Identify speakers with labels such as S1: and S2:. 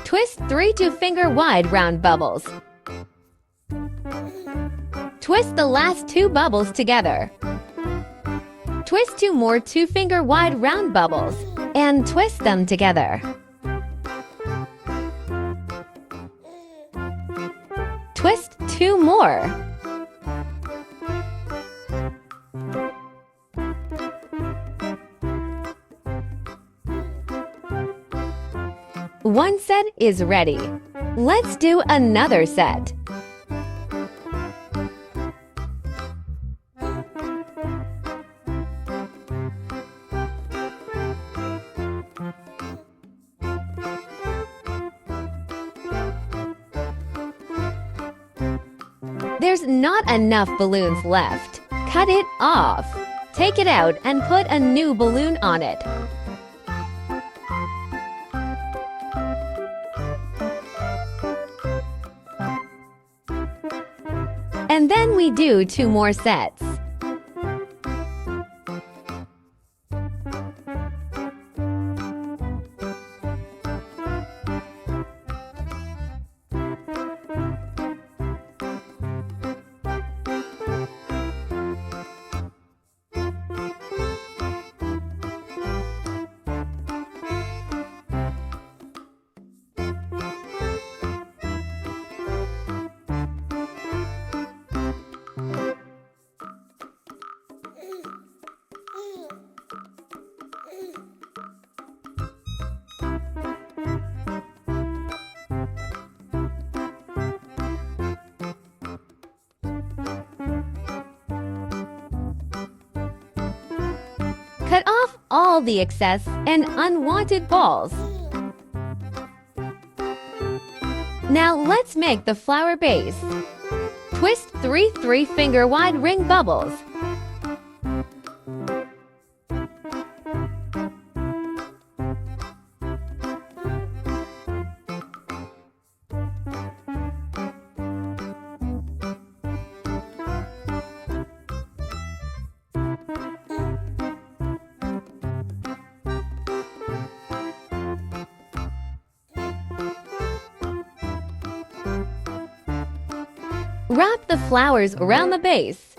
S1: Twist 3 2-finger wide round bubbles. Twist the last 2 bubbles together. Twist 2 more 2-finger wide round bubbles and twist them together. Twist 2 more. One set is ready. Let's do another set. There's not enough balloons left. Cut it off. Take it out and put a new balloon on it. And then we do 2 more sets. Cut off all the excess and unwanted balls. Now let's make the flower base. Twist 3 3-finger wide ring bubbles. Wrap the flowers around the base.